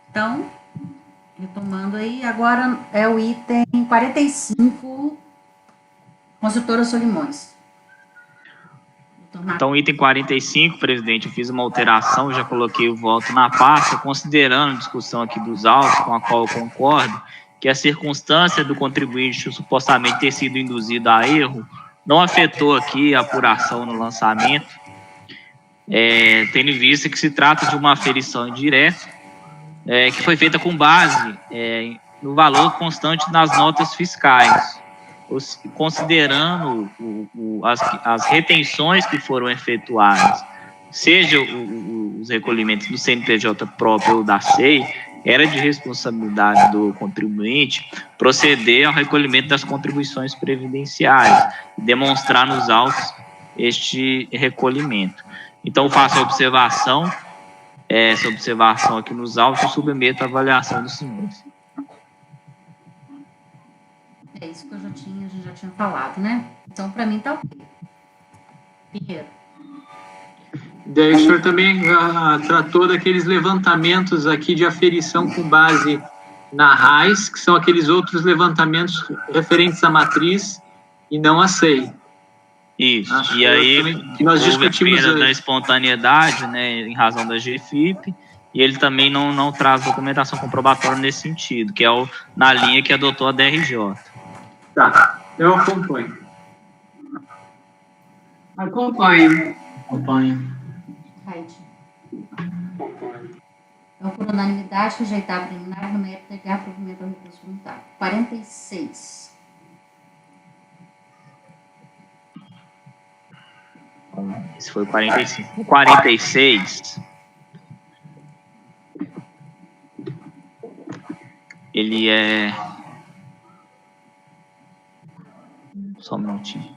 Então, retomando aí, agora é o item 45, consultora Solimões. Então, item 45, presidente, eu fiz uma alteração, já coloquei o voto na pasta, considerando a discussão aqui dos autos, com a qual eu concordo, que a circunstância do contribuinte supostamente ter sido induzido a erro não afetou aqui a apuração no lançamento, tendo em vista que se trata de uma aferição indireta, que foi feita com base no valor constante das notas fiscais, considerando as retenções que foram efetuadas, seja os recolhimentos do CNPJ próprio ou da SEI, era de responsabilidade do contribuinte proceder ao recolhimento das contribuições previdenciárias, demonstrar nos autos este recolhimento. Então, faço a observação, essa observação aqui nos autos, e submeto a avaliação dos senhores. É isso que a gente já tinha falado, né? Então, para mim, tá ok. Pinheiro. Daí o senhor também tratou daqueles levantamentos aqui de aferição com base na RAIS, que são aqueles outros levantamentos referentes à matriz e não à SEI. Isso, e aí nós houve a discutimos perda da espontaneidade, né, em razão da GFIP, e ele também não traz documentação comprobatória nesse sentido, que é na linha que adotou a DRJ. Tá, eu acompanho. Acompanho. Então, por unanimidade, rejeitar a preliminar no mérito negar provimento ao recurso voluntário. 46. Esse foi o 45. O 46, ele é... Só um minutinho.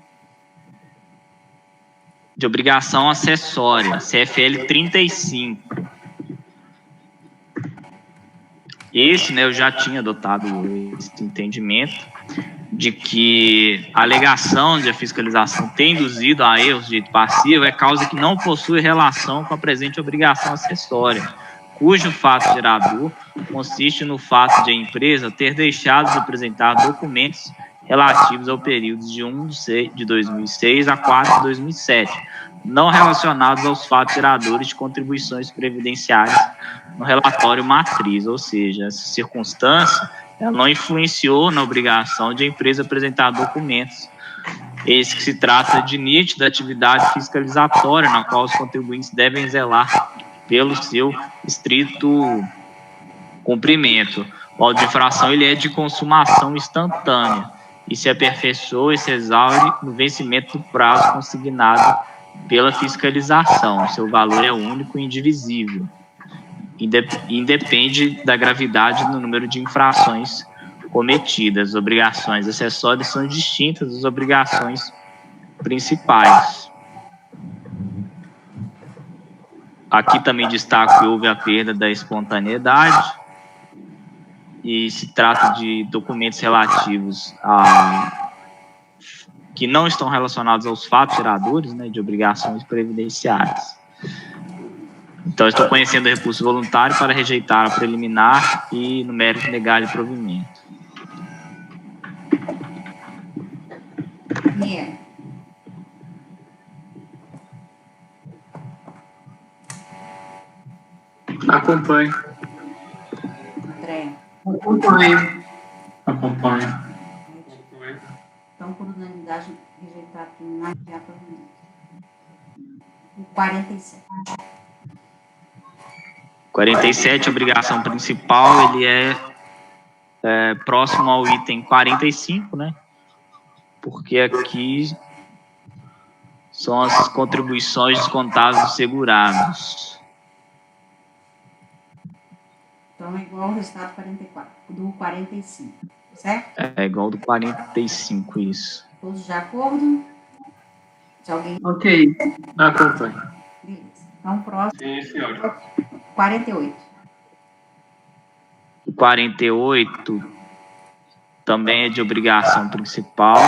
De obrigação acessória, CFL 35. Esse, né, eu já tinha adotado esse entendimento de que a alegação de a fiscalização ter induzido a erros de direito passivo é causa que não possui relação com a presente obrigação acessória, cujo fato gerador consiste no fato de a empresa ter deixado de apresentar documentos relativos ao período de 1 de 2006 a 4 de 2007, não relacionados aos fatos geradores de contribuições previdenciárias no relatório matriz, ou seja, essa circunstância ela não influenciou na obrigação de a empresa apresentar documentos. Esse que se trata de nítida atividade fiscalizatória, na qual os contribuintes devem zelar pelo seu estrito cumprimento. O auto de infração ele é de consumação instantânea e se aperfeiçoa e se exaure no vencimento do prazo consignado pela fiscalização. Seu valor é único e indivisível. Independe da gravidade do número de infrações cometidas. As obrigações acessórias são distintas das obrigações principais. Aqui também destaco que houve a perda da espontaneidade e se trata de documentos relativos que não estão relacionados aos fatos geradores, né, de obrigações previdenciárias. Então, estou conhecendo o recurso voluntário para rejeitar a preliminar e no mérito negar-lhe provimento. Acompanho. André. Acompanho. Então, por unanimidade, rejeitar a preliminar e negar provimento. O 47. 47, obrigação principal, ele é próximo ao item 45, né? Porque aqui são as contribuições descontadas dos segurados. Então, é igual ao resultado 44, do 45, certo? É igual ao do 45, isso. Todos de acordo? Se alguém... Ok. Acompanho. Beleza. Então, próximo. Sim, senhor. 48. O 48 também é de obrigação principal.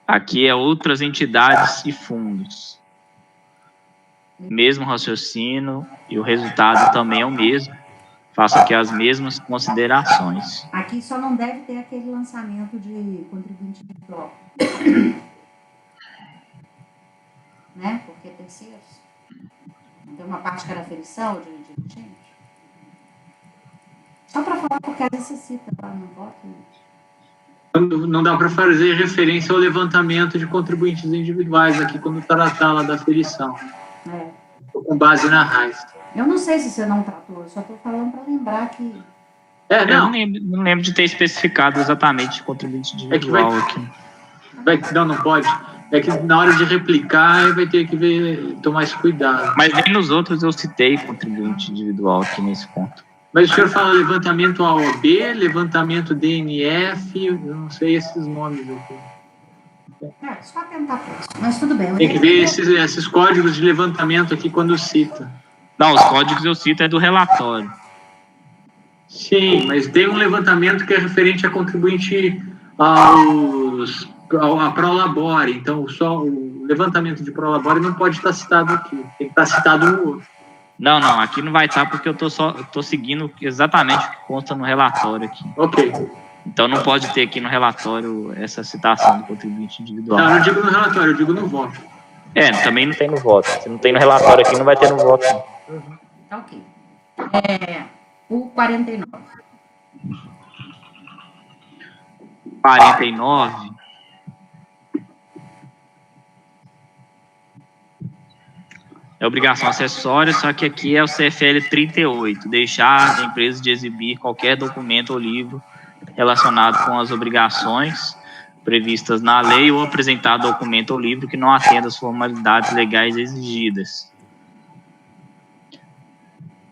Aqui é outras entidades e fundos. mesmo raciocínio e o resultado também é o mesmo. Faço aqui as mesmas considerações. Aqui só não deve ter aquele lançamento de contribuinte individual. Né? Porque terceiros. Tem uma parte que era aferição de gente. Só para falar porque às vezes você cita lá no voto. Não dá para fazer referência ao levantamento de contribuintes individuais aqui quando tratar lá da aferição. É. Com base na RAIS. Eu não sei se você não tratou, eu só estou falando para lembrar que... Eu não lembro de ter especificado exatamente contribuinte individual aqui. Não pode. É que na hora de replicar vai ter que tomar esse cuidado. Mas nem nos outros eu citei contribuinte individual aqui nesse ponto. Mas o senhor fala levantamento AOB, levantamento DNF, eu não sei esses nomes aqui. Só tentar todos, mas tudo bem. Tem que ver esses códigos de levantamento aqui quando cita. Não, os códigos eu cito é do relatório. Sim, mas tem um levantamento que é referente a contribuinte a Prolabore. Então, só o levantamento de Prolabore não pode estar citado aqui. Tem que estar citado no outro. Não, aqui não vai estar porque eu tô seguindo exatamente o que consta no relatório aqui. Ok. Então não pode ter aqui no relatório essa citação do contribuinte individual. Não, eu não digo no relatório, eu digo no voto. Também não tem no voto. Se não tem no relatório aqui, não vai ter no voto. Tá ok. O 49. 49. É obrigação acessória, só que aqui é o CFL 38, deixar a empresa de exibir qualquer documento ou livro relacionado com as obrigações previstas na lei ou apresentar documento ou livro que não atenda às formalidades legais exigidas.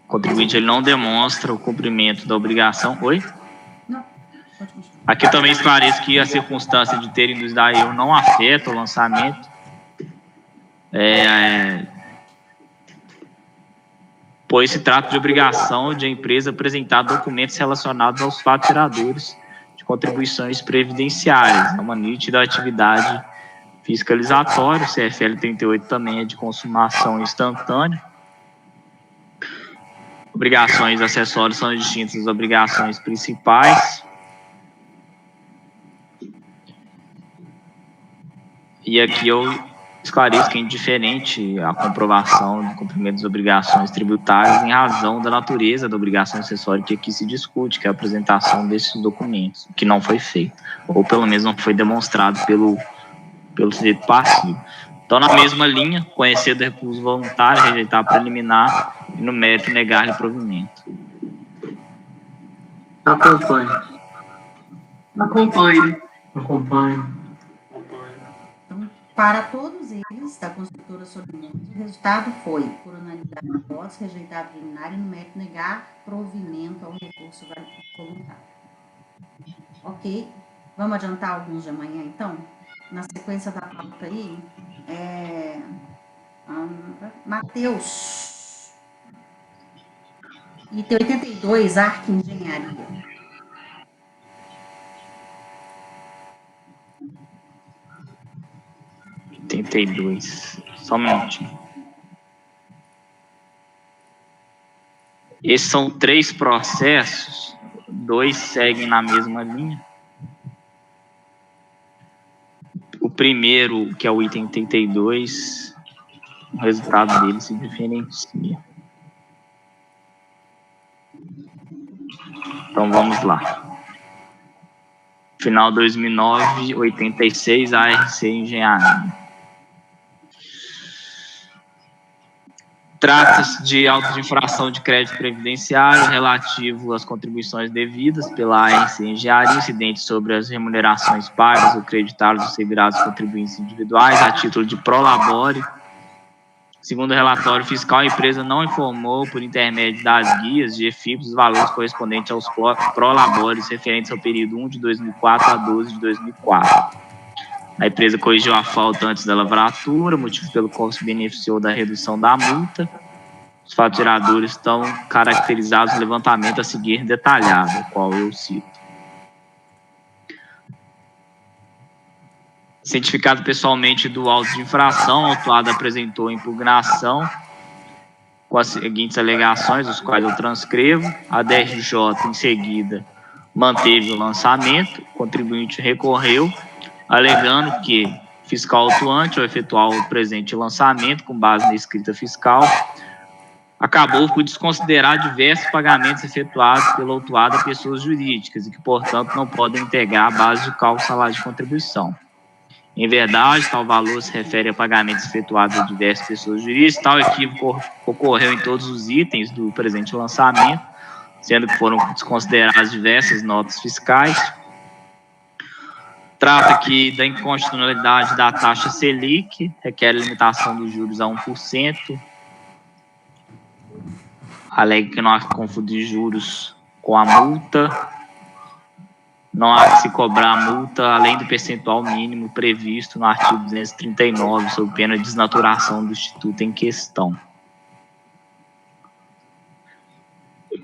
O contribuinte ele não demonstra o cumprimento da obrigação. Oi? Não. Aqui também esclareço que a circunstância de ter induzido a erro não afeta o lançamento. Pois se trata de obrigação de a empresa apresentar documentos relacionados aos fatos geradores de contribuições previdenciárias. É uma nítida atividade fiscalizatória. O CFL 38 também é de consumação instantânea. Obrigações acessórias são distintas das obrigações principais. E aqui eu esclareço que é indiferente a comprovação do cumprimento das obrigações tributárias em razão da natureza da obrigação acessória que aqui se discute, que é a apresentação desses documentos, que não foi feito, ou pelo menos não foi demonstrado pelo sujeito passivo. Então, na mesma linha, conhecer do recurso voluntário, rejeitar a preliminar e no mérito negar-lhe provimento. Acompanho. Para todos eles, da construtora Solimões, o resultado foi, por unanimidade de votos, rejeitar a preliminar e no mérito negar provimento ao recurso voluntário. Ok? Vamos adiantar alguns de amanhã, então? Na sequência da pauta aí, Mateus, item 82, Arca Engenharia. Só um minutinho. Esses são 3 processos, 2 seguem na mesma linha. O primeiro, que é o item 82, o resultado dele se diferencia. Então vamos lá. Final 2009, 86, ARC Engenharia. Trata-se de auto de infração de crédito previdenciário relativo às contribuições devidas pela ARC Engenharia, incidentes sobre as remunerações pagas ou creditadas dos segurados contribuintes individuais a título de prolabore. Segundo o relatório fiscal, a empresa não informou, por intermédio das guias de EFIPS, os valores correspondentes aos prolabores referentes ao período 1 de 2004 a 12 de 2004. A empresa corrigiu a falta antes da lavratura, motivo pelo qual se beneficiou da redução da multa. Os fatos geradores estão caracterizados no levantamento a seguir detalhado, o qual eu cito. Cientificado pessoalmente do auto de infração, o autuado apresentou impugnação com as seguintes alegações, os quais eu transcrevo. A DRJ, em seguida, manteve o lançamento, o contribuinte recorreu, alegando que o fiscal atuante, ao efetuar o presente lançamento com base na escrita fiscal, acabou por desconsiderar diversos pagamentos efetuados pela autuada a pessoas jurídicas e que, portanto, não podem integrar a base de cálculo salário de contribuição. Em verdade, tal valor se refere a pagamentos efetuados a diversas pessoas jurídicas. Tal equívoco ocorreu em todos os itens do presente lançamento, sendo que foram desconsideradas diversas notas fiscais. Trata aqui da inconstitucionalidade da taxa Selic, requer a limitação dos juros a 1%, alega que não há que confundir juros com a multa, não há que se cobrar a multa além do percentual mínimo previsto no artigo 239, sob pena de desnaturação do instituto em questão.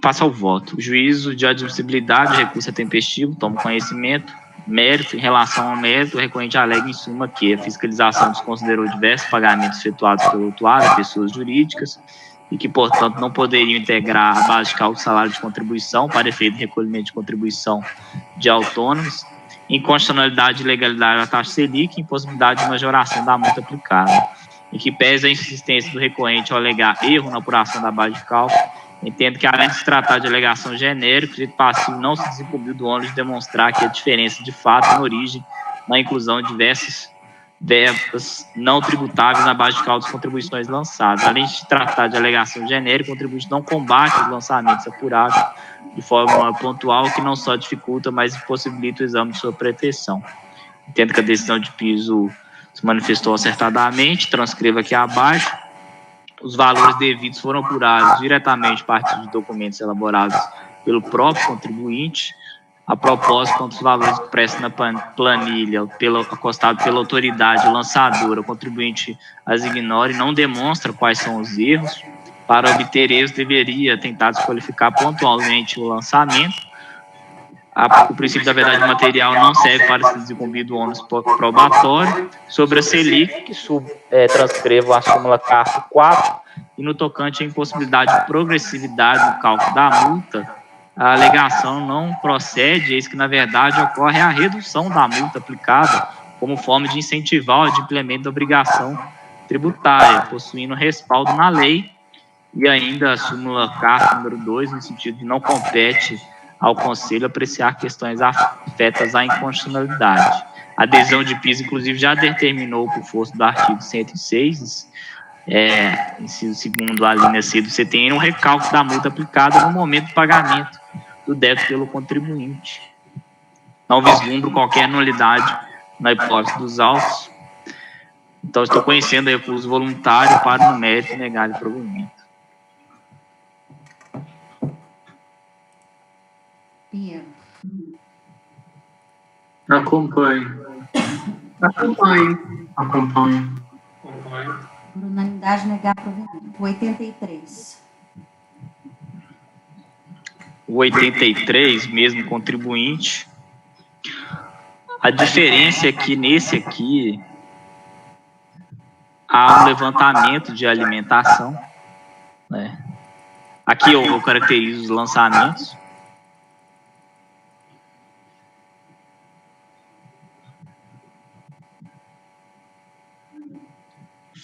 Passa ao voto. O juízo de admissibilidade do recurso é tempestivo, toma conhecimento. Mérito. Em relação ao mérito, o recorrente alega em suma que a fiscalização desconsiderou diversos pagamentos efetuados pelo autuado a pessoas jurídicas e que, portanto, não poderiam integrar a base de cálculo do salário de contribuição para efeito de recolhimento de contribuição de autônomos, inconstitucionalidade e ilegalidade da taxa Selic e impossibilidade de majoração da multa aplicada, em que pese a insistência do recorrente ao alegar erro na apuração da base de cálculo, entendo que, além de se tratar de alegação genérica, o direito passivo não se desincumbiu do ônus de demonstrar que a diferença de fato na origem na inclusão de diversas verbas não tributáveis na base de cálculo das contribuições lançadas. Além de se tratar de alegação genérica, o contribuinte não combate os lançamentos apurados de forma pontual, que não só dificulta, mas impossibilita o exame de sua pretensão. Entendo que a decisão de piso se manifestou acertadamente, transcrevo aqui abaixo. Os valores devidos foram apurados diretamente a partir de documentos elaborados pelo próprio contribuinte. A propósito, quanto os valores expressos na planilha, acostado pela autoridade lançadora, o contribuinte as ignora e não demonstra quais são os erros. Para obter erros, deveria tentar desqualificar pontualmente o lançamento. O princípio da verdade material não serve para se desincumbir do ônus probatório. Sobre a Selic, transcrevo a súmula CARF 4, e no tocante à impossibilidade de progressividade no cálculo da multa, a alegação não procede, eis que, na verdade, ocorre a redução da multa aplicada como forma de incentivar o adimplemento da obrigação tributária, possuindo respaldo na lei, e ainda a súmula CARF número 2, no sentido de não compete ao Conselho apreciar questões afetas à inconstitucionalidade. A adesão de piso, inclusive, já determinou, por força do artigo 106, inciso segundo, a linha C do CTN, um recálculo da multa aplicada no momento do pagamento do débito pelo contribuinte. Não vislumbro qualquer nulidade na hipótese dos autos. Então, estou conhecendo o recurso voluntário para no mérito negar o provimento. Pinheiro. Acompanho. Por unanimidade, negar provimento. 83. O 83, mesmo contribuinte. A diferença é que nesse aqui há um levantamento de alimentação, né? Aqui eu caracterizo os lançamentos.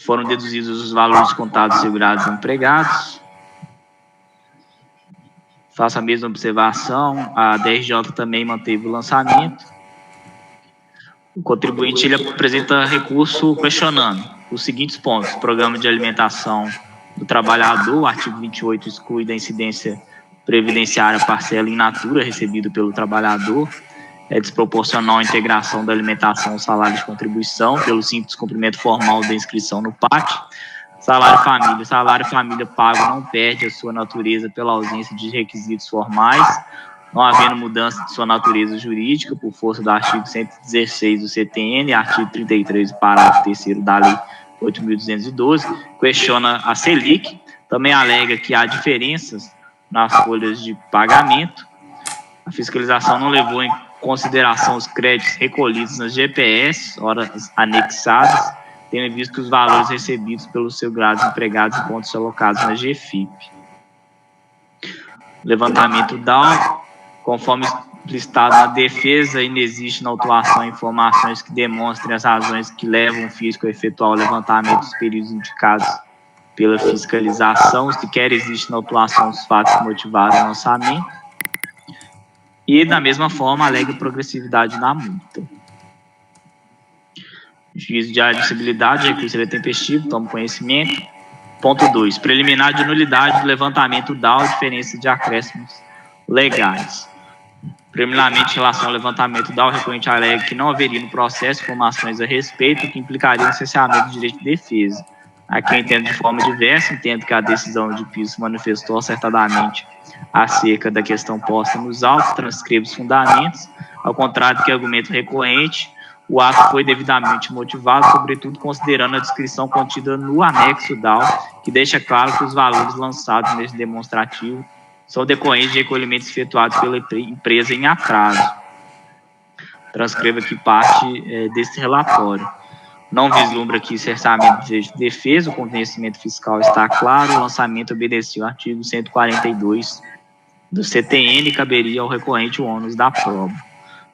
Foram deduzidos os valores contados, segurados e empregados. Faço a mesma observação, a DRJ também manteve o lançamento. O contribuinte ele apresenta recurso questionando os seguintes pontos: programa de alimentação do trabalhador, o artigo 28 exclui da incidência previdenciária parcela in natura recebida pelo trabalhador, é desproporcional a integração da alimentação ao salário de contribuição pelo simples cumprimento formal da inscrição no PAC. Salário família pago não perde a sua natureza pela ausência de requisitos formais, não havendo mudança de sua natureza jurídica por força do artigo 116 do CTN, artigo 33 do parágrafo 3º da Lei 8.212, questiona a Selic, também alega que há diferenças nas folhas de pagamento, a fiscalização não levou em consideração os créditos recolhidos nas GPS, horas anexadas, tendo em vista que os valores recebidos pelos segurados empregados e pontos alocados na GFIP. Levantamento DAO, conforme explicitado na defesa, inexiste na autuação informações que demonstrem as razões que levam o físico a efetuar o levantamento dos períodos indicados pela fiscalização, sequer existe na autuação os fatos que motivaram o lançamento, e, da mesma forma, alega progressividade na multa. Juízo de admissibilidade, recurso seria tempestivo, toma conhecimento. Ponto 2. Preliminar de nulidade do levantamento DAO, diferença de acréscimos legais. Preliminarmente, em relação ao levantamento DAO, o recorrente alega que não haveria no processo informações a respeito que implicariam o cerceamento do direito de defesa. Aqui eu entendo de forma diversa, entendo que a decisão de piso manifestou acertadamente acerca da questão posta nos autos, transcreve os fundamentos, ao contrário do que argumento recorrente, o ato foi devidamente motivado, sobretudo considerando a descrição contida no anexo DAO, que deixa claro que os valores lançados nesse demonstrativo são decorrentes de recolhimentos efetuados pela empresa em atraso. Transcrevo aqui parte desse relatório. Não vislumbra aqui cerceamento de direito de defesa, o convencimento fiscal está claro, o lançamento obedecia ao artigo 142 do CTN e caberia ao recorrente o ônus da prova.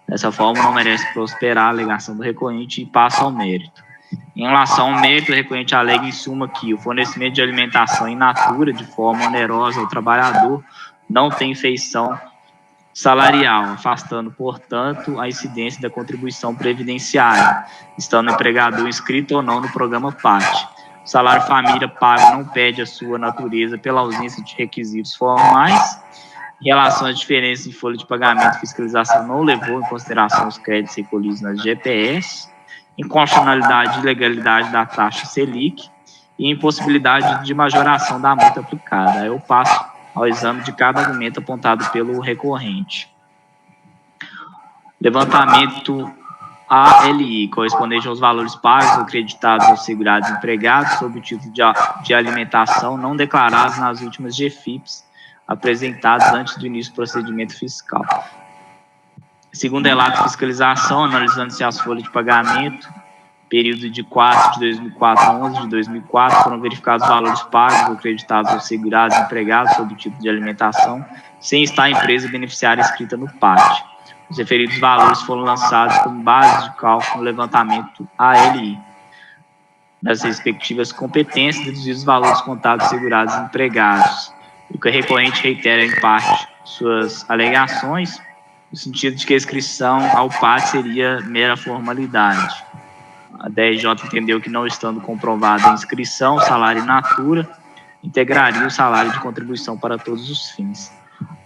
Dessa forma, não merece prosperar a alegação do recorrente e passa ao mérito. Em relação ao mérito, o recorrente alega em suma que o fornecimento de alimentação in natura, de forma onerosa ao trabalhador, não tem feição salarial, afastando, portanto, a incidência da contribuição previdenciária, estando o empregador inscrito ou não no programa PAT. O salário família pago não pede a sua natureza pela ausência de requisitos formais. Em relação às diferenças em folha de pagamento e fiscalização, não levou em consideração os créditos recolhidos nas GPS, inconstitucionalidade e ilegalidade da taxa Selic e impossibilidade de majoração da multa aplicada. Aí eu passo ao exame de cada argumento apontado pelo recorrente. Levantamento ALI, correspondente aos valores pagos ou creditados aos segurados empregados sob o título de alimentação não declarados nas últimas GFIPs, apresentados antes do início do procedimento fiscal. Segundo relato de fiscalização, analisando-se as folhas de pagamento, período de 4 de 2004 a 11 de 2004, foram verificados os valores pagos ou creditados aos segurados empregados sob o título de alimentação, sem estar a empresa beneficiária inscrita no PAT. Os referidos valores foram lançados como base de cálculo no levantamento ALI. Nas respectivas competências, deduzidos os valores contados aos segurados empregados. O que o recorrente reitera, em parte, suas alegações, no sentido de que a inscrição ao PAT seria mera formalidade. A DRJ entendeu que, não estando comprovada a inscrição, o salário in natura integraria o salário de contribuição para todos os fins.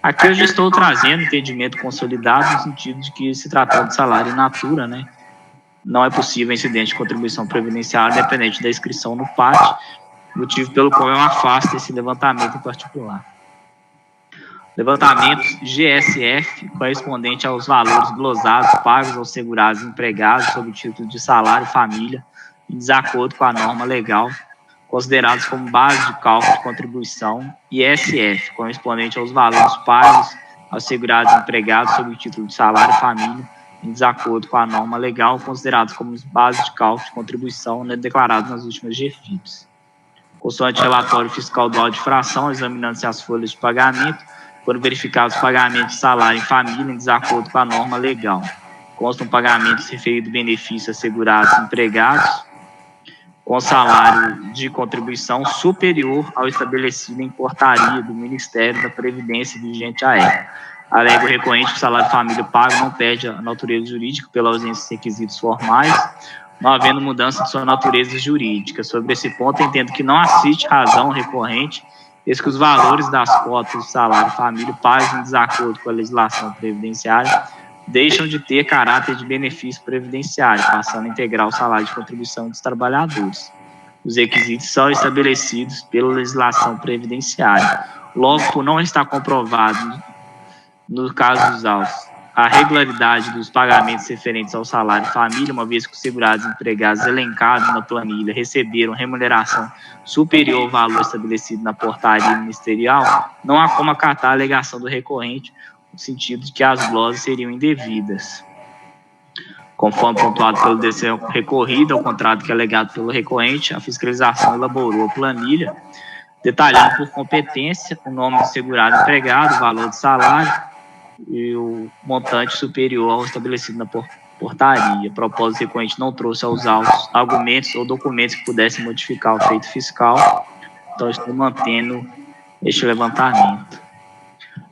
Aqui eu já estou trazendo entendimento consolidado, no sentido de que, se tratando de salário in natura, né, não é possível incidente de contribuição previdenciária independente da inscrição no PAT, motivo pelo qual eu afasto esse levantamento em particular. Levantamento GSF, correspondente aos valores glosados pagos aos segurados empregados sob o título de salário família, em desacordo com a norma legal, considerados como base de cálculo de contribuição, e SF, correspondente aos valores pagos aos segurados empregados sob o título de salário família, em desacordo com a norma legal, considerados como base de cálculo de contribuição, né, declarados nas últimas GFIPs. Consoante relatório fiscal do auto de fração, examinando-se as folhas de pagamento, foram verificados pagamentos de salário em família em desacordo com a norma legal. Constam pagamentos referidos benefícios a segurados empregados com salário de contribuição superior ao estabelecido em portaria do Ministério da Previdência vigente à época. Alega o recorrente que o salário família pago não perde a natureza jurídica pela ausência de requisitos formais, não havendo mudança de sua natureza jurídica. Sobre esse ponto, entendo que não assiste razão recorrente, eis que os valores das cotas do salário família pagos em desacordo com a legislação previdenciária deixam de ter caráter de benefício previdenciário, passando a integrar o salário de contribuição dos trabalhadores. Os requisitos são estabelecidos pela legislação previdenciária. Logo, por não estar comprovado, no caso dos autos, a regularidade dos pagamentos referentes ao salário família, uma vez que os segurados empregados elencados na planilha receberam remuneração superior ao valor estabelecido na portaria ministerial, não há como acatar a alegação do recorrente, no sentido de que as glosas seriam indevidas. Conforme pontuado pelo DC recorrido ao contrato que é alegado pelo recorrente, a fiscalização elaborou a planilha, detalhando por competência o nome do segurado empregado, o valor do salário e o montante superior ao estabelecido na portaria. A propósito, o recorrente não trouxe aos autos argumentos ou documentos que pudessem modificar o feito fiscal, então estou mantendo este levantamento.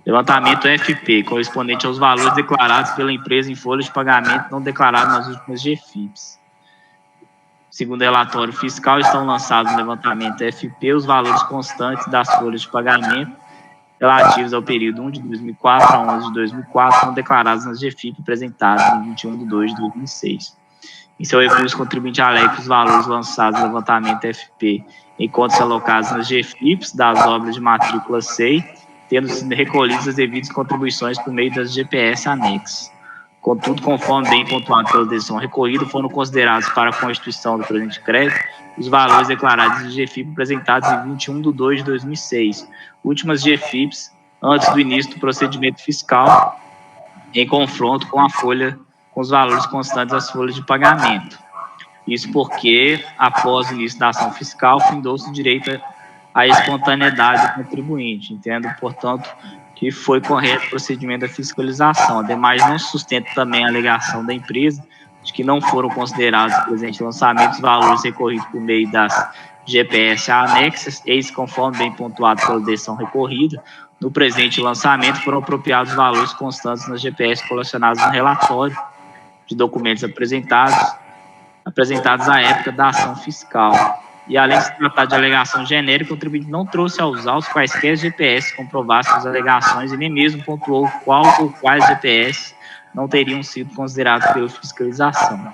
Levantamento FP, correspondente aos valores declarados pela empresa em folha de pagamento não declarados nas últimas GFIPs. Segundo o relatório fiscal, estão lançados no levantamento FP os valores constantes das folhas de pagamento relativos ao período 1 de 2004 a 11 de 2004, não declarados nas GFIP apresentadas em 21 de 2 de 2006. Em seu recurso, o contribuinte alega que os valores lançados no levantamento FP encontram-se alocados nas GFIPs das obras de matrícula SEI, tendo sido recolhidas as devidas contribuições por meio das GPS anexas. Contudo, conforme bem pontuado pela decisão recorrida, foram considerados para a constituição do presente crédito os valores declarados de GFIP apresentados em 21 de 2 de 2006, últimas GFIPs antes do início do procedimento fiscal, em confronto com a folha, com os valores constantes das folhas de pagamento. Isso porque, após o início da ação fiscal, findou-se o direito à espontaneidade do contribuinte. Entendo, portanto, que foi correto o procedimento da fiscalização. Ademais, não sustenta também a alegação da empresa de que não foram considerados no presente lançamento os valores recorridos por meio das GPS anexas, eis conforme bem pontuado pela decisão recorrida, no presente lançamento foram apropriados valores constantes nas GPS colecionados no relatório de documentos apresentados à época da ação fiscal. E além de se tratar de alegação genérica, o contribuinte não trouxe aos autos quaisquer GPS que comprovassem as alegações e nem mesmo pontuou qual ou quais GPS não teriam sido considerados pela fiscalização,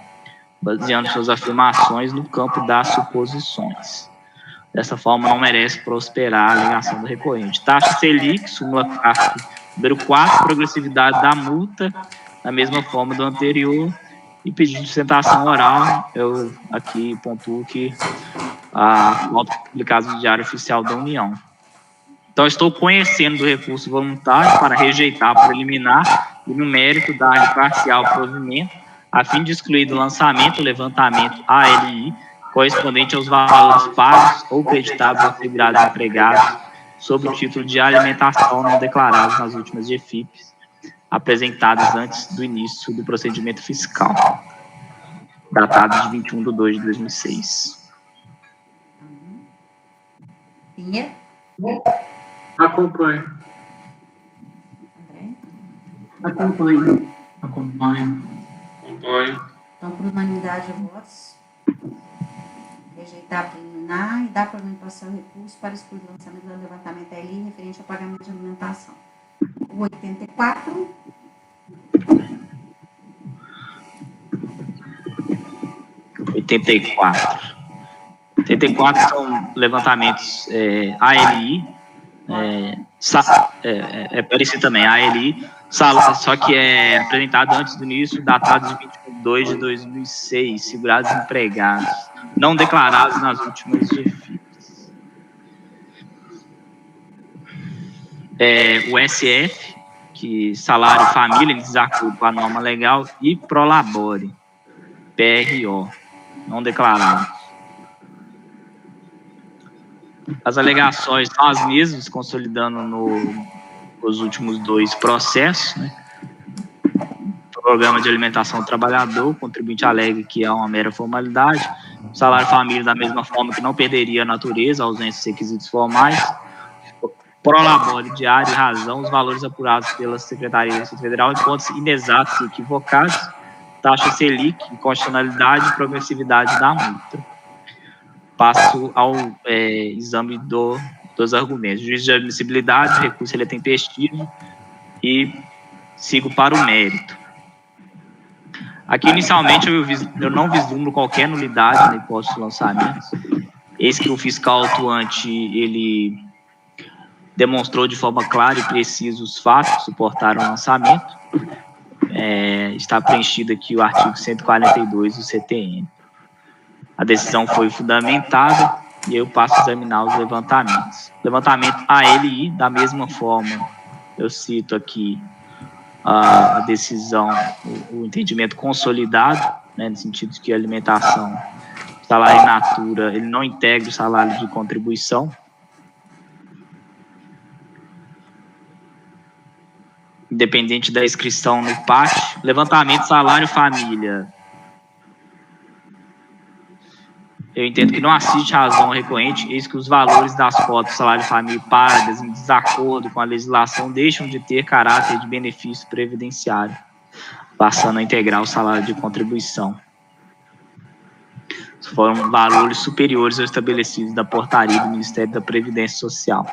baseando suas afirmações no campo das suposições. Dessa forma, não merece prosperar a alegação do recorrente. Taxa Selic, súmula CARF número 4, progressividade da multa, da mesma forma do anterior, e pedido de sustentação oral, eu aqui pontuo que a nota publicada no Diário Oficial da União. Então, estou conhecendo do recurso voluntário para rejeitar a preliminar e, no mérito, dar parcial provimento, a fim de excluir do lançamento o levantamento ALI, correspondente aos valores pagos ou creditados aos segurados empregados, sob o título de alimentação não declarados nas últimas GFIPs, apresentadas antes do início do procedimento fiscal, datado de 21 de 2 de 2006. Pinheiro? Acompanho. André? Acompanho. Acompanho. Então, por unanimidade de votos, rejeitar a preliminar e dar provimentação ao recurso para excluir o lançamento do levantamento ALI referente ao pagamento de alimentação. O 84. 84 são levantamentos ALI, parecido também, ALI, só que é apresentado antes do início, datado de 21 de 2 de 2006, segurados empregados, não declarados nas últimas GFIPs. O SF, que salário família em desacordo com a norma legal, e Prolabore, PRO, não declarados. As alegações são as mesmas, consolidando nos últimos dois processos, né? Programa de alimentação do trabalhador, o contribuinte alega que é uma mera formalidade. O salário família, da mesma forma que não perderia a natureza, a ausência de requisitos formais. Prolabore, diário e razão, os valores apurados pela Secretaria da Receita Federal encontram-se inexatos e equivocados. Taxa Selic, inconstitucionalidade e progressividade da multa. Passo ao exame dos argumentos. Juízo de admissibilidade, recurso ele é tempestivo e sigo para o mérito. Aqui, inicialmente, eu não vislumbro qualquer nulidade na hipótese de lançamento. Eis que o fiscal atuante, ele demonstrou de forma clara e precisa os fatos que suportaram o lançamento. Está preenchido aqui o artigo 142 do CTN. A decisão foi fundamentada e eu passo a examinar os levantamentos. Levantamento ALI, da mesma forma, eu cito aqui a decisão, o entendimento consolidado, né, no sentido de que a alimentação, salário in natura, ele não integra o salário de contribuição. Independente da inscrição no PAT, levantamento salário família. Eu entendo que não assiste razão recorrente, eis que os valores das cotas do salário família pagas em desacordo com a legislação deixam de ter caráter de benefício previdenciário, passando a integrar o salário de contribuição. Foram valores superiores aos estabelecidos da portaria do Ministério da Previdência Social.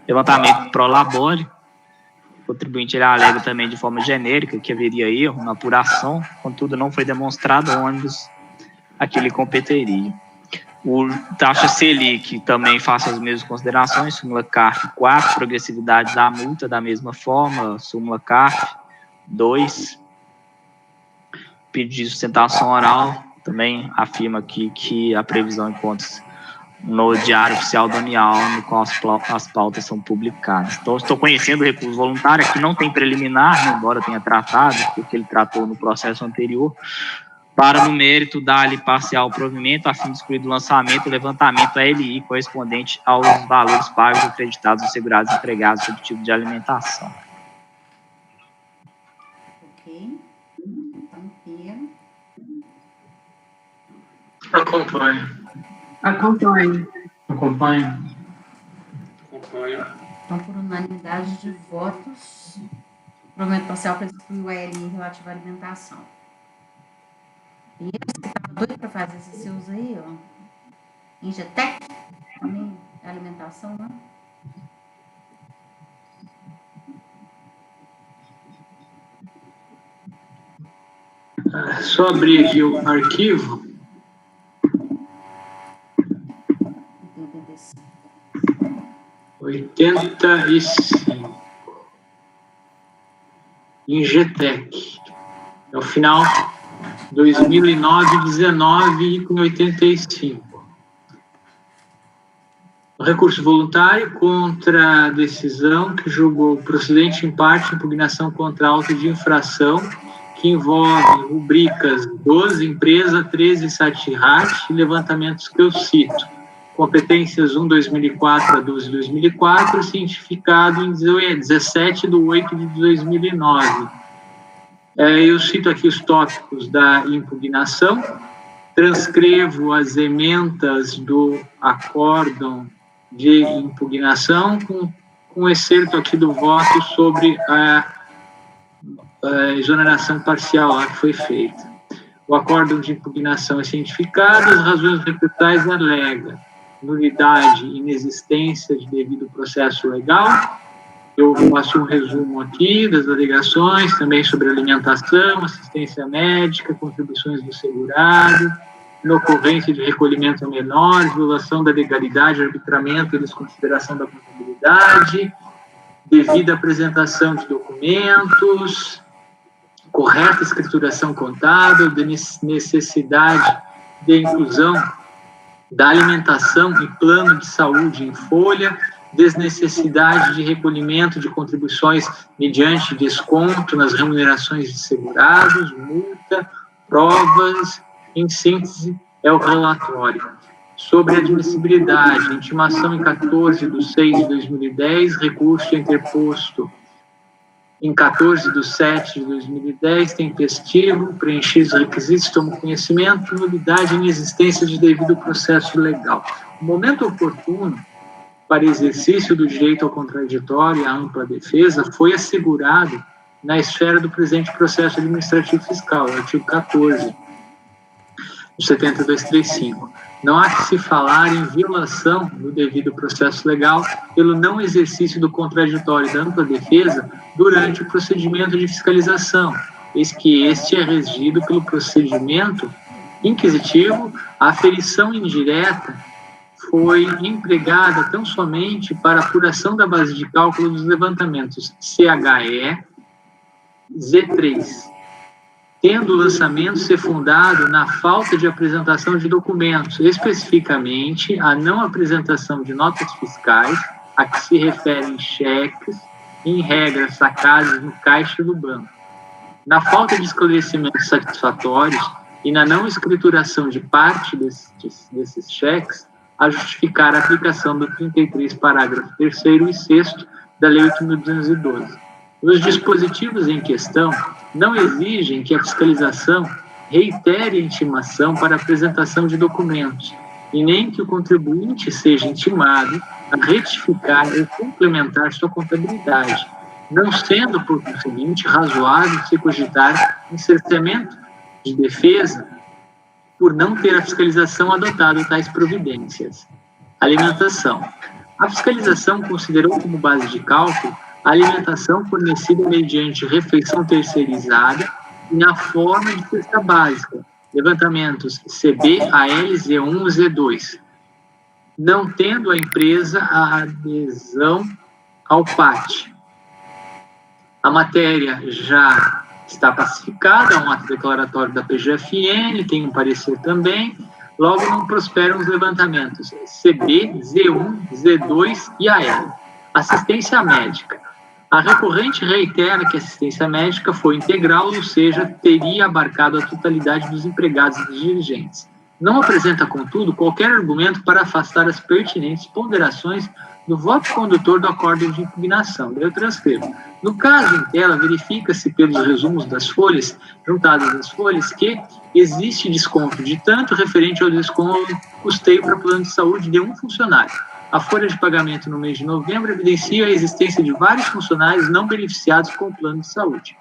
Levantamento pro labore. O contribuinte ele alega também de forma genérica que haveria erro na apuração, contudo não foi demonstrado ônibus a que lhe competeria. O taxa Selic também faça as mesmas considerações, súmula CARF 4, progressividade da multa da mesma forma, súmula CARF 2, pedido de sustentação oral, também afirma aqui que a previsão encontra-se no Diário Oficial da União, no qual as pautas são publicadas. Então, estou conhecendo o recurso voluntário, que não tem preliminar, embora tenha tratado, porque ele tratou no processo anterior, para, no mérito, dar-lhe parcial provimento, a fim de excluir do lançamento o levantamento ALI correspondente aos valores pagos acreditados aos segurados empregados sob tipo de alimentação. Ok. Então, Pia. Acompanho. Acompanho. Acompanho. Então, por unanimidade de votos, o provimento parcial para excluir o ALI relativo à alimentação. E você estava doido para fazer esses seus aí, ó? Ingetec? Também alimentação, né? Só abrir aqui o arquivo. 85. Ingetec. É o final 2009-19 com 85. O recurso voluntário contra a decisão que julgou procedente em parte impugnação contra auto de infração que envolve rubricas 12 empresa, 13 Satirat e levantamentos que eu cito. Competências 1/2004 a 12/2004, cientificado em 17/8/2009. Eu cito aqui os tópicos da impugnação, transcrevo as emendas do acórdão de impugnação, com excerto aqui do voto sobre a exoneração parcial lá que foi feita. O acórdão de impugnação é cientificado, as razões recursais alega nulidade e inexistência de devido processo legal. Eu faço um resumo aqui das alegações, também sobre alimentação, assistência médica, contribuições do segurado, inocorrência de recolhimento a menores, violação da legalidade, arbitramento e desconsideração da contabilidade, devida apresentação de documentos, correta escrituração contábil, de necessidade de inclusão da alimentação e plano de saúde em folha, desnecessidade de recolhimento de contribuições mediante desconto nas remunerações de segurados, multa, provas, em síntese, é o relatório. Sobre admissibilidade, intimação em 14/6/2010, recurso interposto em 14/7/2010, tempestivo, preenchidos os requisitos, tomo conhecimento, nulidade e inexistência de devido processo legal. O momento oportuno para exercício do direito ao contraditório e à ampla defesa foi assegurado na esfera do presente processo administrativo fiscal, artigo 14, do 7235. Não há que se falar em violação do devido processo legal pelo não exercício do contraditório e da ampla defesa durante o procedimento de fiscalização, eis que este é regido pelo procedimento inquisitivo. A aferição indireta foi empregada tão somente para apuração da base de cálculo dos levantamentos CHE, Z3, tendo o lançamento ser fundado na falta de apresentação de documentos, especificamente a não apresentação de notas fiscais, a que se referem cheques, em regra sacados no caixa do banco, Na falta de esclarecimentos satisfatórios e na não escrituração de parte desses cheques, a justificar a aplicação do 33, parágrafo 3º e 6º da Lei 8.212. Os dispositivos em questão não exigem que a fiscalização reitere a intimação para apresentação de documentos, e nem que o contribuinte seja intimado a retificar ou complementar sua contabilidade, não sendo, por conseguinte, razoável se cogitar um cerceamento de defesa por não ter a fiscalização adotado tais providências. Alimentação. A fiscalização considerou como base de cálculo a alimentação fornecida mediante refeição terceirizada e na forma de cesta básica, levantamentos CB, AL, Z1 e Z2, não tendo a empresa a adesão ao PAT. A matéria já está pacificada, há um ato declaratório da PGFN, tem um parecer também, logo não prosperam os levantamentos CB, Z1, Z2 e AL. Assistência médica. A recorrente reitera que a assistência médica foi integral, ou seja, teria abarcado a totalidade dos empregados e dos dirigentes. Não apresenta, contudo, qualquer argumento para afastar as pertinentes ponderações do voto condutor do acórdão de impugnação. Eu transcrevo. No caso em tela, verifica-se pelos resumos das folhas, juntadas às folhas, que existe desconto de tanto referente ao desconto custeio para plano de saúde de um funcionário. A folha de pagamento no mês de novembro evidencia a existência de vários funcionários não beneficiados com o plano de saúde.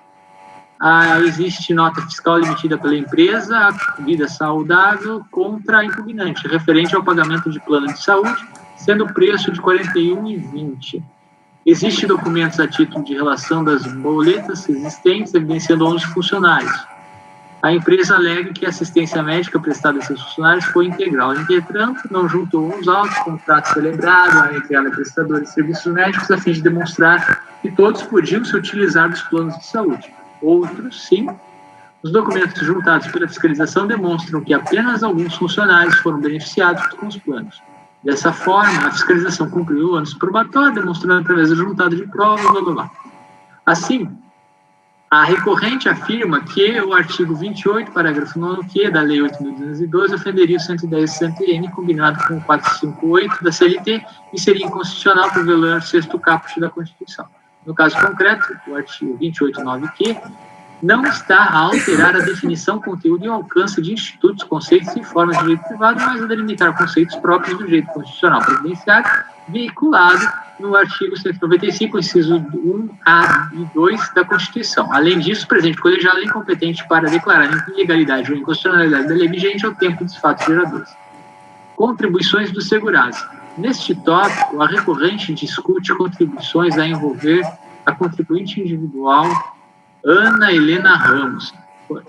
Existe nota fiscal emitida pela empresa, a vida saudável, contra a impugnante, referente ao pagamento de plano de saúde, sendo o preço de R$ 41,20. Existem documentos a título de relação das boletas existentes, evidenciando 11 funcionários. A empresa alega que a assistência médica prestada a seus funcionários foi integral. Entretanto, não juntou os autos, contrato celebrado entre ela e prestadores de serviços médicos, a fim de demonstrar que todos podiam se utilizar dos planos de saúde. Outros, sim. Os documentos juntados pela fiscalização demonstram que apenas alguns funcionários foram beneficiados com os planos. Dessa forma, a fiscalização cumpriu o ônus probatório, demonstrando através do juntado de provas, blá, blá, blá. Assim, a recorrente afirma que o artigo 28, parágrafo 9º da Lei 8.212 ofenderia o 110 CNTN, combinado com o 458 da CLT, e seria inconstitucional por violar o 6º caput da Constituição. No caso concreto, o artigo 28.9q não está a alterar a definição, conteúdo e alcance de institutos, conceitos e formas de direito privado, mas a delimitar conceitos próprios do direito constitucional previdenciário, veiculado no artigo 195, inciso 1A e 2 da Constituição. Além disso, o presidente colegiado é incompetente para declarar ilegalidade ou inconstitucionalidade da lei vigente ao tempo dos fatos geradores. Contribuições dos segurados. Neste tópico, a recorrente discute contribuições a envolver a contribuinte individual Ana Helena Ramos.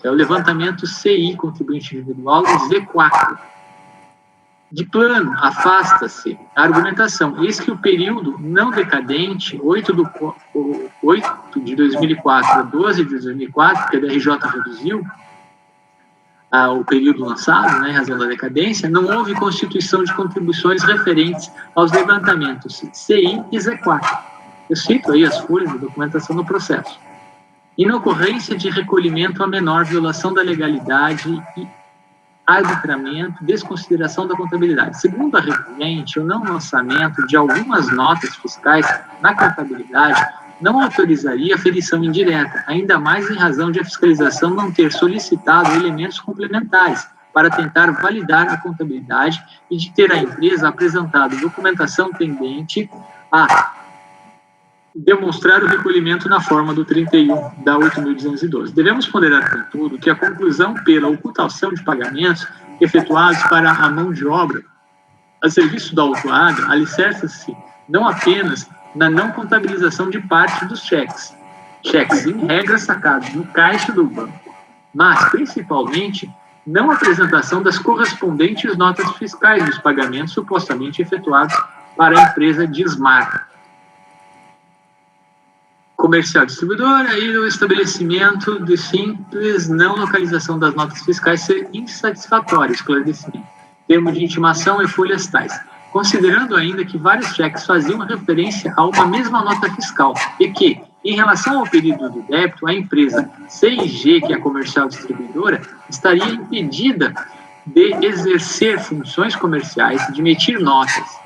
É o levantamento CI, contribuinte individual, Z4. De plano, afasta-se a argumentação. Eis que o período não decadente, 8 de 2004 a 12 de 2004, que a DRJ reduziu o período lançado, em razão da decadência, não houve constituição de contribuições referentes aos levantamentos CI e Z4. Eu cito aí as folhas de documentação no processo. Inocorrência de recolhimento a menor, violação da legalidade e arbitramento, desconsideração da contabilidade. Segundo a recorrente, o não lançamento de algumas notas fiscais na contabilidade não autorizaria a ferição indireta, ainda mais em razão de a fiscalização não ter solicitado elementos complementares para tentar validar a contabilidade e de ter a empresa apresentado documentação tendente a demonstrar o recolhimento na forma do 31 da 8.212. Devemos ponderar, contudo, que a conclusão pela ocultação de pagamentos efetuados para a mão de obra a serviço da autuada alicerça-se não apenas na não contabilização de parte dos cheques em regra sacados no caixa do banco, mas, principalmente, não apresentação das correspondentes notas fiscais dos pagamentos supostamente efetuados para a empresa Dismar. Comercial distribuidora e o estabelecimento de simples não localização das notas fiscais ser insatisfatório, esclarecimento. Termo de intimação e folhas tais. Considerando ainda que vários cheques faziam referência a uma mesma nota fiscal e que, Em relação ao período do débito, a empresa CIG, que é a comercial distribuidora, estaria impedida de exercer funções comerciais, de emitir notas,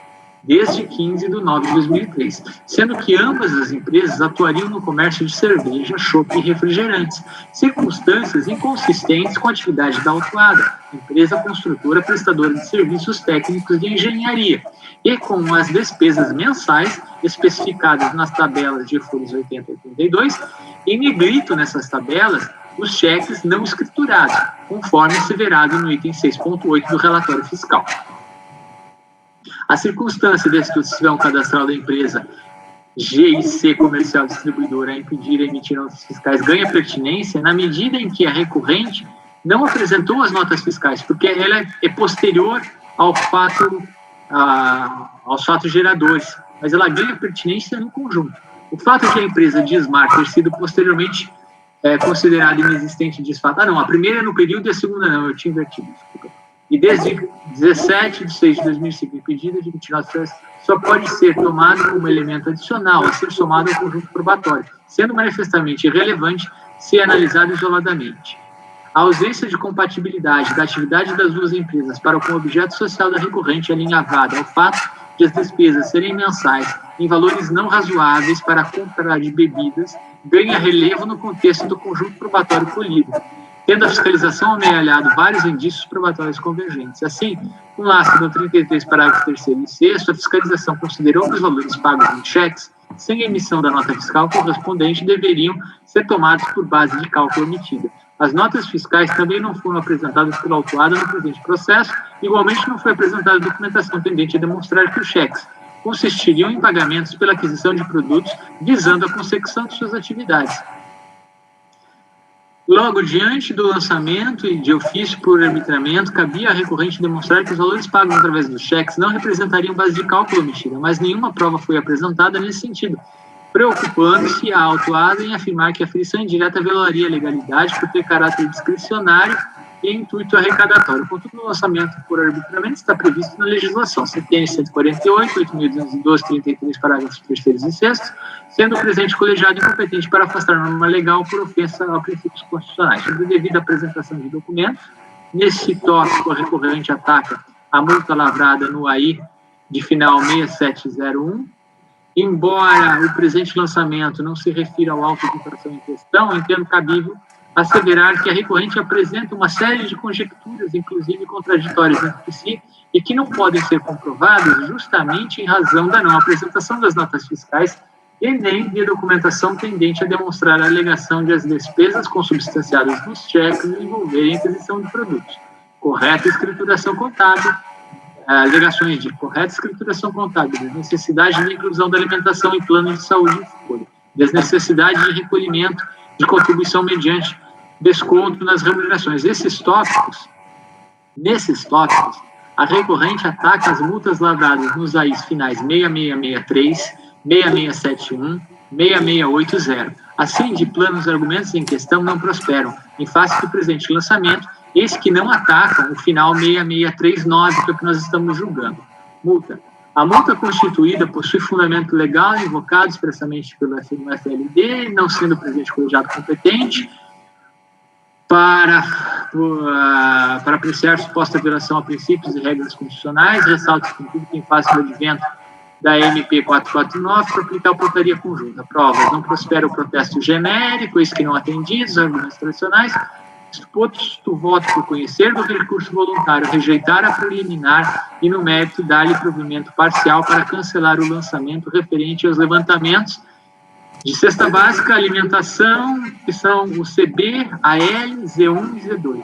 desde 15 de 9 de 2003, sendo que ambas as empresas atuariam no comércio de cerveja, chopp e refrigerantes, circunstâncias inconsistentes com a atividade da autuada, empresa construtora prestadora de serviços técnicos de engenharia, e com as despesas mensais especificadas nas tabelas de folhas 80 e 82, em negrito nessas tabelas os cheques não escriturados, conforme asseverado no item 6.8 do relatório fiscal. A circunstância de a instituição cadastral da empresa GIC Comercial Distribuidora a impedir a emitir notas fiscais ganha pertinência na medida em que a recorrente não apresentou as notas fiscais, porque ela é posterior ao fato, aos fatos geradores, mas ela ganha pertinência no conjunto. O fato de a empresa Dismar ter sido posteriormente considerada inexistente e desfato. Não, a primeira é no período e a segunda não, eu tinha invertido, desculpa. E desde 17 de 6 de 2005, impedida de emitir notas só pode ser tomado como elemento adicional a ser somado ao conjunto probatório, sendo manifestamente irrelevante se analisado isoladamente. A ausência de compatibilidade da atividade das duas empresas para com o objeto social da recorrente é alinhavada ao fato de as despesas serem mensais em valores não razoáveis para a compra de bebidas ganha relevo no contexto do conjunto probatório colhido, tendo a fiscalização amealhado vários indícios probatórios convergentes. Assim, com o lastro do 33, parágrafo 3º e 6º, a fiscalização considerou que os valores pagos em cheques, sem emissão da nota fiscal correspondente, deveriam ser tomados por base de cálculo emitida. As notas fiscais também não foram apresentadas pela autuada no presente processo, igualmente não foi apresentada documentação tendente a demonstrar que os cheques consistiriam em pagamentos pela aquisição de produtos visando a consecução de suas atividades. Logo, diante do lançamento e de ofício por arbitramento, cabia à recorrente demonstrar que os valores pagos através dos cheques não representariam base de cálculo emitida, mas nenhuma prova foi apresentada nesse sentido, preocupando-se a autuada em afirmar que a aferição indireta violaria a legalidade por ter caráter discricionário e intuito arrecadatório. Contudo, o lançamento por arbitramento está previsto na legislação CTN 148, 8.212, 33, parágrafos 3º e 6º, sendo o presente colegiado incompetente para afastar a norma legal por ofensa a princípios constitucionais. Sobre a devida apresentação de documentos, nesse tópico, a recorrente ataca a multa lavrada no AI de final 6701. Embora o presente lançamento não se refira ao auto de infração em questão, entendo cabível asseverar que a recorrente apresenta uma série de conjecturas, inclusive contraditórias entre si, e que não podem ser comprovadas justamente em razão da não apresentação das notas fiscais e nem de documentação tendente a demonstrar a alegação de as despesas consubstanciadas nos cheques envolverem a aquisição de produtos. Correta escrituração contábil, alegações de correta escrituração contábil, desnecessidade de inclusão da alimentação em plano de saúde e folha, desnecessidade de recolhimento de contribuição mediante desconto nas remunerações. Nesses tópicos, a recorrente ataca as multas lavradas nos AIs finais 6663, 6671, 6680. Assim, de planos argumentos em questão não prosperam, em face do presente lançamento, esses que não atacam o final 6639, que é o que nós estamos julgando. Multa. A multa constituída possui fundamento legal invocado expressamente pelo FLD, não sendo o presidente colegiado competente para apreciar suposta violação a princípios e regras constitucionais. Ressalto que tudo que em face do advento da MP 449 para aplicar a portaria conjunta. Provas. Não prospera o protesto genérico, eis que não atendidos, argumentos tradicionais. Exposto voto por conhecer do recurso voluntário, rejeitar a preliminar e, no mérito, dar-lhe provimento parcial para cancelar o lançamento referente aos levantamentos de cesta básica, alimentação, que são o CB, AL, Z1 e Z2,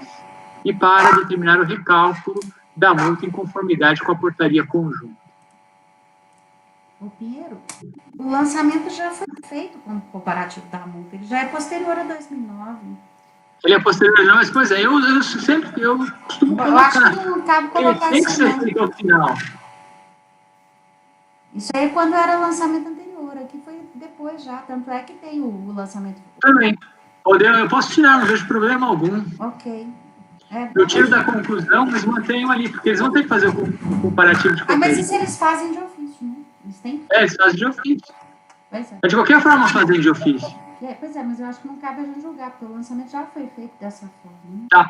e para determinar o recálculo da multa em conformidade com a portaria conjunta. Ô Pinheiro, o lançamento já foi feito como comparativo da multa, ele já é posterior a 2009. Ele é posterior, não, mas pois é, eu costumo colocar. Eu acho que não cabe colocar tem que isso, ser não. feito ao final. Isso aí é quando era o lançamento anterior, aqui foi depois já, tanto é que tem o lançamento. Também. Eu posso tirar, não vejo problema algum. Ok. Eu tiro da conclusão, mas mantenho ali, porque eles vão ter que fazer o comparativo de mas isso eles fazem de ofício, né? Eles têm? Eles fazem de ofício. Pois é. Mas de qualquer forma fazem de ofício. Pois é, mas eu acho que não cabe a gente julgar, porque o lançamento já foi feito dessa forma. Né? Tá.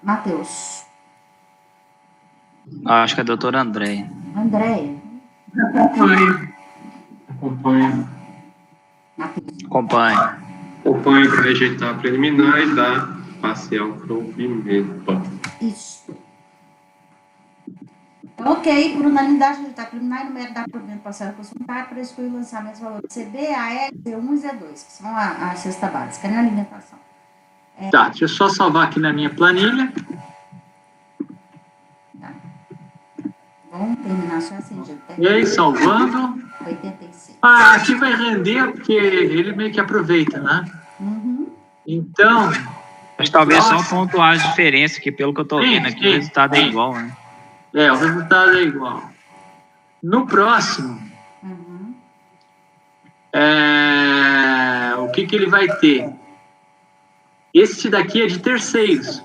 Matheus. Acho que é a doutora Andréia. Andréia. Acompanho. Acompanhe. Acompanho para rejeitar a preliminar e dar parcial provimento. Isso. Ok, por unanimidade, rejeitar a preliminar e no mérito da provimento parcial consultário para excluir o lançamento dos valores CB, AL, C1 e Z2, que são a cesta básica, né? Alimentação. Tá, deixa eu só salvar aqui na minha planilha. Tá. Vamos terminar só assim, gente. E aí, salvando. 86. Aqui vai render, porque ele meio que aproveita, né? Uhum. Então... Mas talvez só pontuar as diferenças, que pelo que eu tô vendo aqui, o resultado é igual, né? O resultado é igual. No próximo, o que ele vai ter? Este daqui é de terceiros.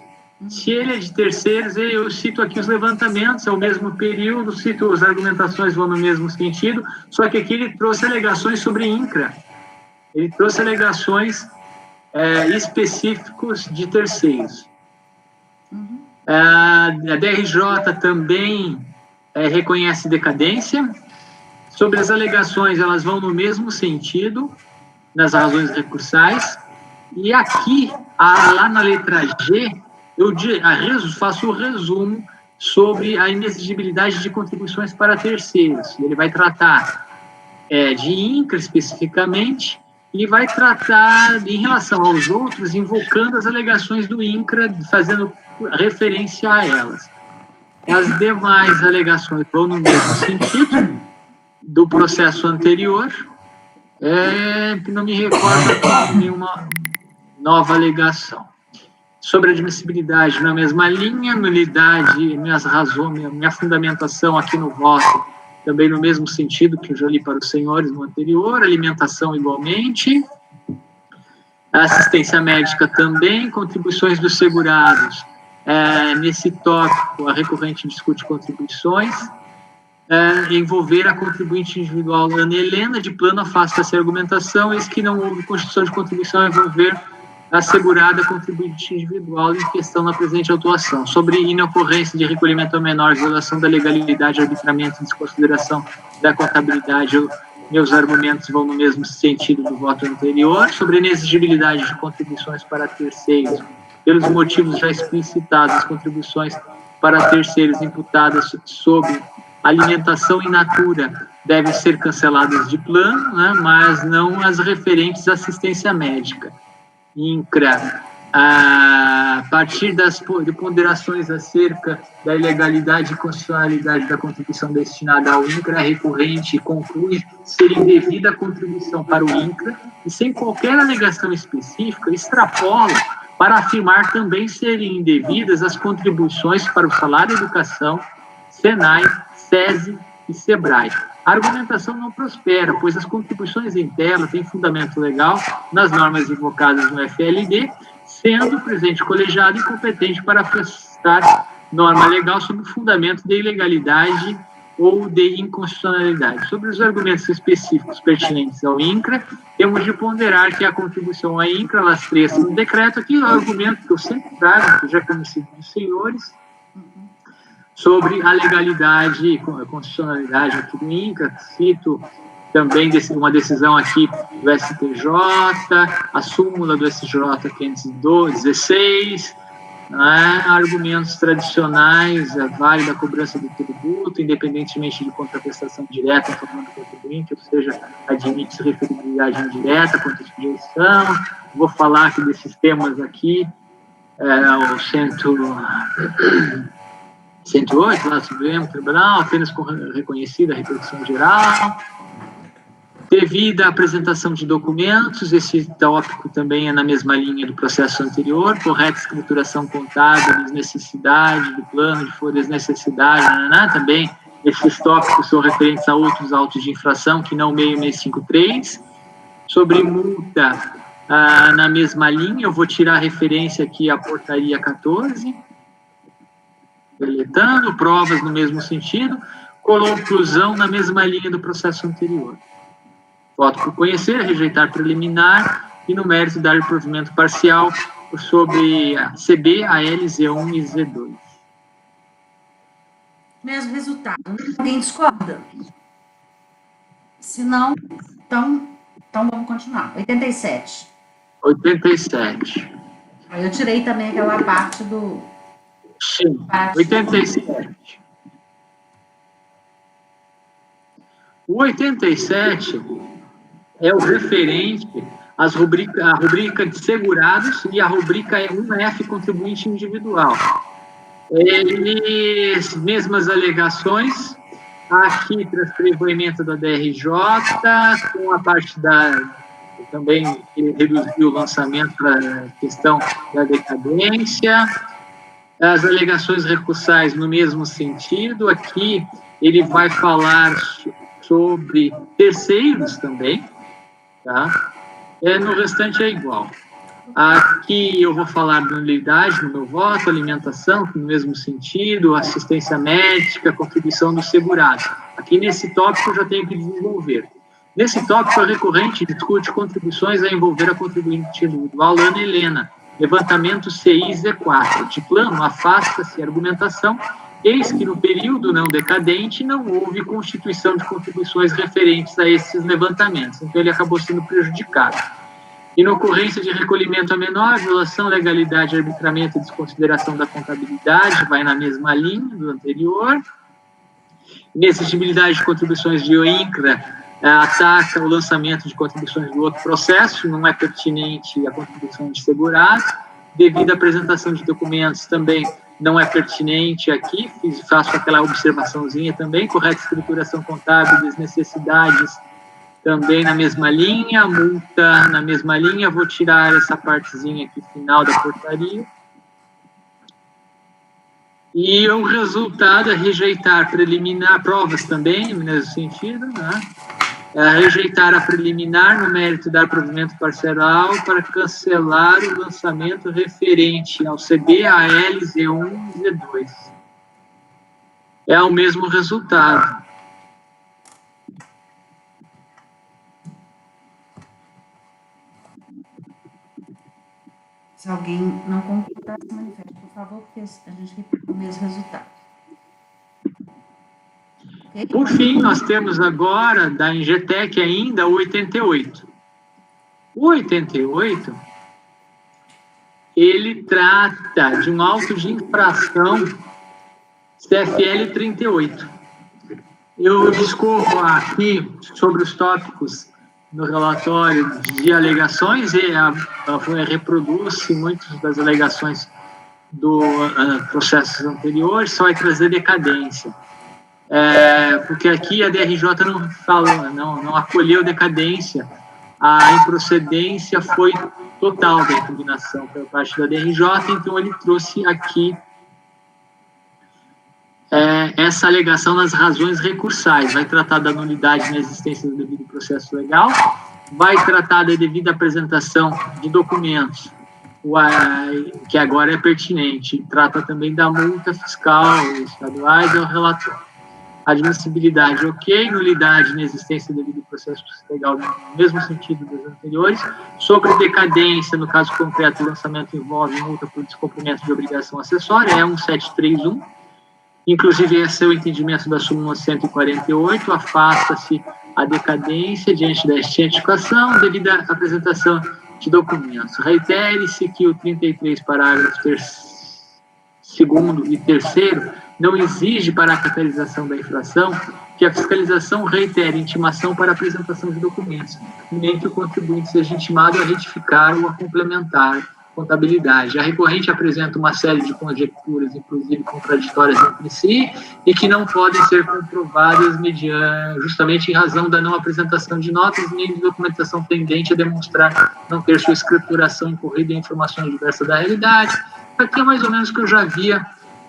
Se ele é de terceiros, eu cito aqui os levantamentos, é o mesmo período, cito as argumentações vão no mesmo sentido, só que aqui ele trouxe alegações sobre INCRA. Ele trouxe alegações específicos de terceiros. A DRJ também reconhece decadência. Sobre as alegações, elas vão no mesmo sentido, nas razões recursais. E aqui, lá na letra G, eu faço o resumo sobre a inexigibilidade de contribuições para terceiros. Ele vai tratar de INCRA especificamente e vai tratar, em relação aos outros, invocando as alegações do INCRA, fazendo referência a elas. As demais alegações vão no mesmo sentido do processo anterior, que não me recordo de nenhuma nova alegação. Sobre a admissibilidade, na mesma linha, nulidade, minhas razões, minha fundamentação aqui no voto, também no mesmo sentido que eu já li para os senhores no anterior, alimentação igualmente, assistência médica também, contribuições dos segurados. Nesse tópico, a recorrente discute contribuições, envolver a contribuinte individual Ana Helena, de plano afasta-se a argumentação, eis que não houve constituição de contribuição, envolver a segurada contribuinte individual em questão na presente autuação. Sobre inocorrência de recolhimento ao menor, violação da legalidade, arbitramento e desconsideração da contabilidade, meus argumentos vão no mesmo sentido do voto anterior. Sobre inexigibilidade de contribuições para terceiros, pelos motivos já explicitados, as contribuições para terceiros imputadas sobre alimentação in natura devem ser canceladas de plano, né, mas não as referentes à assistência médica. INCRA, a partir de ponderações acerca da ilegalidade e constitucionalidade da contribuição destinada ao INCRA, a recorrente conclui ser indevida a contribuição para o INCRA e, sem qualquer alegação específica, extrapola para afirmar também serem indevidas as contribuições para o salário e educação, SENAI, SESI e SEBRAE. A argumentação não prospera, pois as contribuições em tela têm fundamento legal nas normas invocadas no FLD, sendo o presidente colegiado incompetente para prestar norma legal sob o fundamento de ilegalidade ou de inconstitucionalidade. Sobre os argumentos específicos pertinentes ao INCRA, temos de ponderar que a contribuição à INCRA lastreia-se no decreto, aqui é o argumento que eu sempre trago, que já é conhecido dos senhores, sobre a legalidade e constitucionalidade aqui do INCRA. Cito também uma decisão aqui do STJ, a súmula do SJ 516, né, argumentos tradicionais, vale da cobrança do tributo, independentemente de contraprestação direta em favor do contribuinte, ou seja, admite-se referibilidade indireta contra a sujeição. Vou falar aqui desses temas aqui, o 108, lá Supremo Tribunal, apenas com reconhecida a repercussão geral. Devida à apresentação de documentos, esse tópico também é na mesma linha do processo anterior, correta escrituração contábil, desnecessidade do plano de folhas, necessidade, também esses tópicos são referentes a outros autos de infração que não 6653. Sobre multa, na mesma linha, eu vou tirar a referência aqui à portaria 14, deletando, provas no mesmo sentido. conclusão na mesma linha do processo anterior. Voto por conhecer, rejeitar preliminar e no mérito dar provimento parcial sobre a CB, AL, Z1 e Z2. Mesmo resultado. Alguém discorda? Se não, então vamos continuar. 87. 87. Aí eu tirei também aquela parte do... Sim, 87. O 87 é o referente à rubrica de segurados e a rubrica 1F contribuinte individual. Eles, mesmas alegações, aqui transcreve o emenda da DRJ, com a parte também ele reduziu o lançamento para a questão da decadência, as alegações recursais no mesmo sentido, aqui ele vai falar sobre terceiros também, tá? No restante é igual. Aqui eu vou falar de nulidade no meu voto, alimentação, no mesmo sentido, assistência médica, contribuição do segurado. Aqui nesse tópico eu já tenho que desenvolver. Nesse tópico, a recorrente discute contribuições a envolver a contribuinte individual Ana Helena, levantamento CI Z4. De plano, afasta-se a argumentação, eis que no período não decadente não houve constituição de contribuições referentes a esses levantamentos. Então, ele acabou sendo prejudicado. Em ocorrência de recolhimento a menor, violação, legalidade, arbitramento e desconsideração da contabilidade, vai na mesma linha do anterior. Inexigibilidade de contribuições de INCRA, ataca o lançamento de contribuições do outro processo, não é pertinente a contribuição de segurado. Devido à apresentação de documentos, também não é pertinente aqui, faço aquela observaçãozinha também, correta escrituração contábil das necessidades, também na mesma linha, multa na mesma linha, vou tirar essa partezinha aqui final da portaria. E o resultado é rejeitar preliminar, provas também, no mesmo sentido, né? Rejeitar a preliminar no mérito dar provimento parcial para cancelar o lançamento referente ao CB, AL, Z1 e Z2. É o mesmo resultado. Se alguém não concordar, se manifeste, por favor, porque a gente repete o mesmo resultado. Okay? Por fim, nós temos agora, da Ingetec ainda, o 88. O 88, ele trata de um auto de infração CFL 38. Eu discorro aqui sobre os tópicos no relatório de alegações e reproduz muitas das alegações do processos anteriores, só vai trazer decadência. Porque aqui a DRJ não falou, não acolheu decadência, a improcedência foi total da impugnação pela parte da DRJ, então ele trouxe aqui essa alegação nas razões recursais, vai tratar da nulidade na existência do devido processo legal, vai tratar da devida apresentação de documentos, que agora é pertinente, trata também da multa fiscal estaduais ao relatório. Admissibilidade, ok, nulidade na existência do devido processo legal no mesmo sentido dos anteriores. Sobre decadência, no caso concreto, o lançamento envolve multa por descumprimento de obrigação acessória, é 1731. Inclusive, esse é o entendimento da súmula 148, afasta-se a decadência diante da cientificação devido à apresentação de documentos. Reitere-se que o 33, parágrafo 2º e 3º, não exige para a caracterização da infração que a fiscalização reitere intimação para apresentação de documentos, nem que o contribuinte seja intimado a retificar ou a complementar contabilidade. A recorrente apresenta uma série de conjecturas, inclusive contraditórias entre si, e que não podem ser comprovadas justamente em razão da não apresentação de notas nem de documentação tendente a demonstrar não ter sua escrituração incorrida em informações diversas da realidade. Aqui é mais ou menos o que eu já havia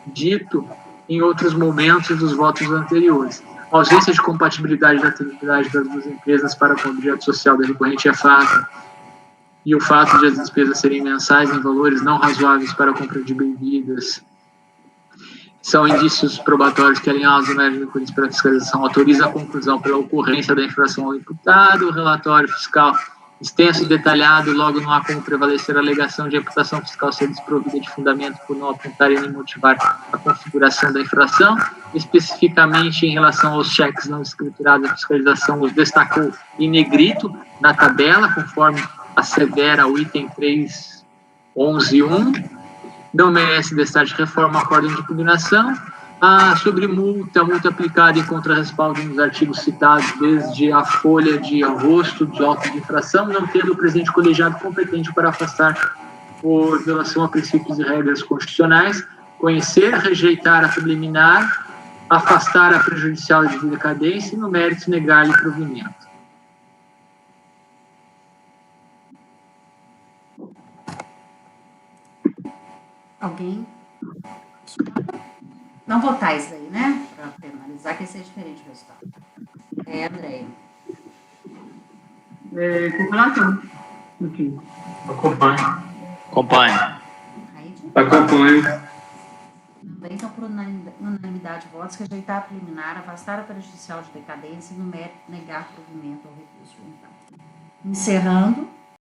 dito em outros momentos dos votos anteriores. A ausência de compatibilidade da atividade das duas empresas para com o objeto social da recorrente é fato, e o fato de as despesas serem mensais em valores não razoáveis para a compra de bebidas São indícios probatórios que, alinhados ao mérito para a fiscalização, autoriza a conclusão pela ocorrência da infração ao imputado. O relatório fiscal extenso e detalhado, logo não há como prevalecer a alegação de imputação fiscal ser desprovida de fundamento por não apontar e nem motivar a configuração da infração. Especificamente em relação aos cheques não escriturados, a fiscalização os destacou em negrito na tabela, conforme assevera o item 3.11.1. Não merece destaque de reforma a ordem de impugnação. Sobre multa aplicada em contrarrespaldo nos artigos citados, desde a folha de agosto de auto de infração, não tendo o presidente colegiado competente para afastar por violação a princípios e regras constitucionais, conhecer, rejeitar a subliminar, afastar a prejudicial de decadência e, no mérito, negar-lhe provimento. Alguém? Não votar isso aí, né? Para penalizar, que esse é diferente do resultado. Andréia. População. Enfim. Acompanho. Acompanho. Acompanho. Também, então, por unanimidade de votos, rejeitar a preliminar, afastar a prejudicial de decadência e, no mérito, negar provimento ao recurso voluntário. Encerrando